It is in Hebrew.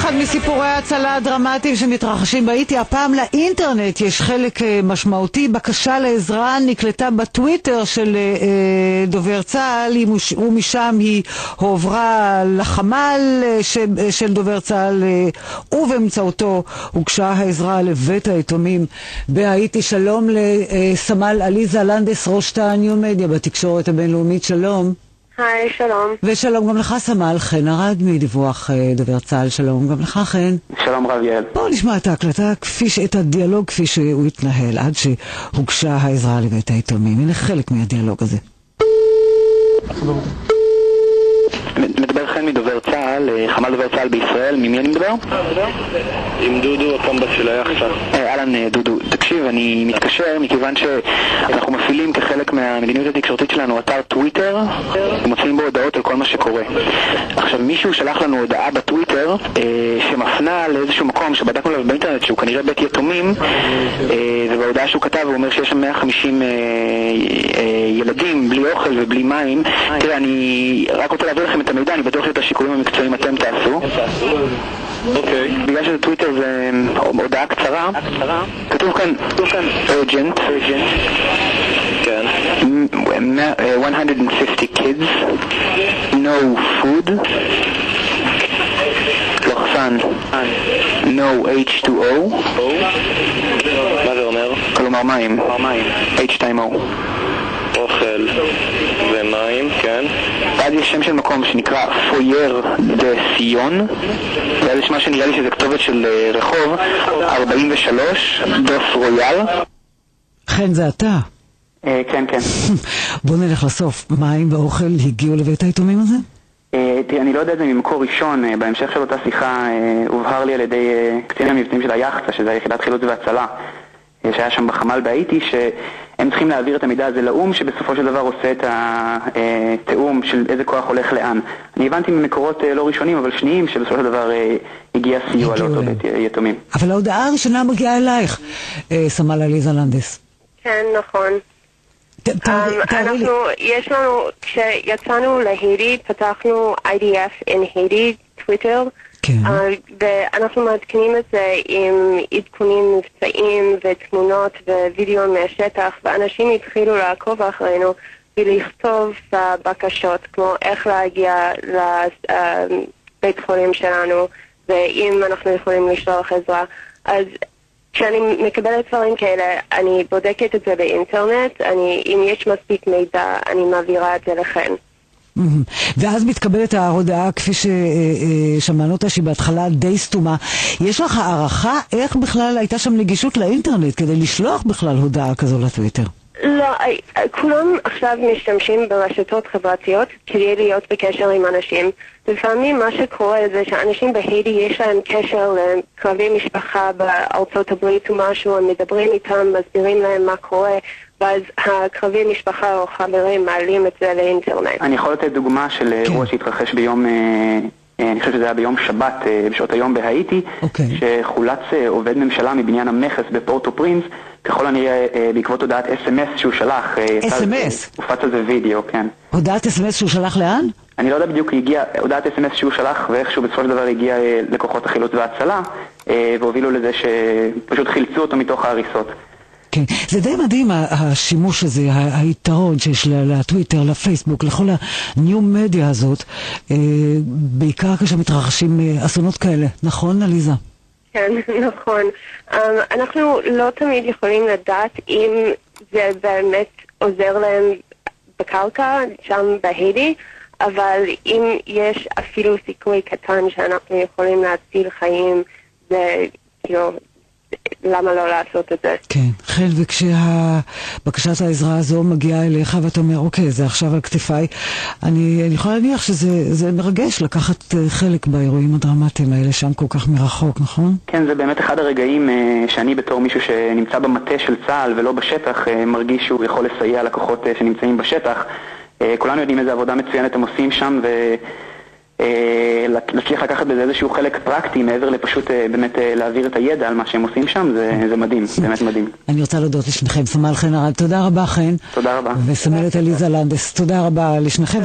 אחד מסיפורי ההצלה הדרמטיים שמתרחשים בהאיטי. הפעם לאינטרנט יש חלק משמעותי. בקשה לעזרה נקלטה בטוויטר של דובר צה"ל, ומשם היא הועברה לחמ"ל של דובר צה"ל, ובאמצעותו הוגשה העזרה לבית היתומים בהאיטי. שלום לסמל עליזה לנדס, ראש תא ניו מדיה בתקשורת הבינלאומית. שלום. היי, שלום. ושלום גם לך סמל חן ארד מדיווח דובר צה"ל. שלום גם לך חן. שלום רב יעל. בואו נשמע את ההקלטה, את הדיאלוג כפי שהוא התנהל עד שהוגשה העזרה לבית היתומים. הנה חלק מהדיאלוג הזה. מדבר חן מדובר צה"ל, חמ"ל דובר צה"ל בישראל. ממי אני מדבר? עם דודו, הקמב"ץ של היחצה. אהלן דודו, תקשיב, אני מתקשר מכיוון שאנחנו מפעילים כחלק מהמדיניות התקשורתית שלנו אתר טוויטר, ומוצאים בו הודעות על כל מה שקורה. עכשיו, מישהו שלח לנו הודעה בטוויטר שמפנה לאיזשהו מקום שבדקנו עליו באינטרנט שהוא כנראה בית יתומים, ובהודעה שהוא כתב הוא אומר שיש שם 150 ילדים בלי אוכל ובלי מים. תראה, אני רק רוצה להעביר לכם את המידע, אני בטוח שאת השיקולים המקצועיים אתם תעשו. אוקיי. בגלל שזה טוויטר זה הודעה קצרה, כתוב כאן urgent, כן. 150 kids, no food, לוחסן, no H2O. מה זה אומר? כלומר מים, H2O. אוכל ומים, כן. ואז יש שם של מקום שנקרא פויר דה סיון, ואז יש מה שנראה לי שזה כתובת של רחוב 43 דוס רויאל. חן, זה אתה? כן. בוא נלך לסוף. מים ואוכל הגיעו לבית היתומים הזה? אני לא יודע את זה ממקור ראשון. בהמשך של אותה שיחה הובהר לי על ידי קצין המבצעים של היחצה, שזה היחידת חילוץ והצלה שהיה שם בחמ"ל בהאיטי, שהם צריכים להעביר את המידע הזה לאום, שבסופו של דבר עושה את התיאום של איזה כוח הולך לאן. אני הבנתי ממקורות לא ראשונים אבל שניים, שבסופו של דבר הגיע סיוע לאותו בית יתומים. אבל ההודעה הראשונה מגיעה אלייך, סמל עליזה לנדס. כן, נכון. יש לנו, כשיצאנו להאיטי, פתחנו IDF in Haiti, טוויטר, ואנחנו מעדכנים את זה עם עדכונים מבצעים ותמונות ווידאו מהשטח, ואנשים התחילו לעקוב אחרינו ולכתוב בקשות כמו איך להגיע לבית חולים שלנו ואם אנחנו יכולים לשלוח עזרה. אז כשאני מקבלת דברים כאלה, אני בודקת את זה באינטרנט, אם יש מספיק מידע, אני מעבירה את זה לכן. ואז מתקבלת ההודעה כפי ששמענו אותה שהיא בהתחלה די סתומה. יש לך הערכה איך בכלל הייתה שם נגישות לאינטרנט כדי לשלוח בכלל הודעה כזו לטוויטר? לא, כולם עכשיו משתמשים ברשתות חברתיות כדי להיות בקשר עם אנשים. לפעמים מה שקורה זה שאנשים בהאיטי יש להם קשר לקרובי משפחה בארצות הברית ומשהו, הם מדברים איתם, מסבירים להם מה קורה, ואז הקרובי משפחה או חברים מעלים את זה לאינטרנט. אני יכול לתת דוגמה של אירוע שהתרחש ביום, אני חושב שזה היה ביום שבת, בשעות היום בהאיטי, שחולץ עובד ממשלה מבניין המכס בפורטו פרינס, ככל הנראה בעקבות הודעת SMS שהוא שלח. SMS? הופץ על זה וידאו, כן. הודעת SMS שהוא שלח לאן? אני לא יודע בדיוק, הודעת SMS שהוא שלח ואיכשהו בסופו של דבר הגיע לכוחות החילוץ וההצלה, והובילו לזה שפשוט חילצו אותו מתוך ההריסות. כן, זה די מדהים השימוש הזה, היתרון שיש לטוויטר, לפייסבוק, לכל הניו מדיה הזאת, בעיקר כשמתרחשים אסונות כאלה. נכון, עליזה? כן, נכון. אנחנו לא תמיד יכולים לדעת אם זה באמת עוזר להם בקרקע, שם בהאיטי, אבל אם יש אפילו סיכוי קטן שאנחנו יכולים להציל חיים, זה כאילו... למה לא לעשות את זה? כן, חן, וכשהבקשת העזרה הזו מגיעה אליך ואתה אומר, אוקיי, זה עכשיו על כתפיי, אני יכולה להניח שזה מרגש לקחת חלק באירועים הדרמטיים האלה שם כל כך מרחוק, נכון? כן, זה באמת אחד הרגעים שאני בתור מישהו שנמצא במטה של צה"ל ולא בשטח, מרגיש שהוא יכול לסייע לכוחות שנמצאים בשטח. כולנו יודעים איזה עבודה מצוינת הם עושים שם, להצליח לקחת בזה איזשהו חלק פרקטי מעבר לפשוט באמת להעביר את הידע על מה שהם עושים שם, זה מדהים, באמת מדהים. אני רוצה להודות לשניכם. סמל חן ארד, תודה רבה חן. תודה רבה. וסמלת עליזה לנדס, תודה רבה לשניכם.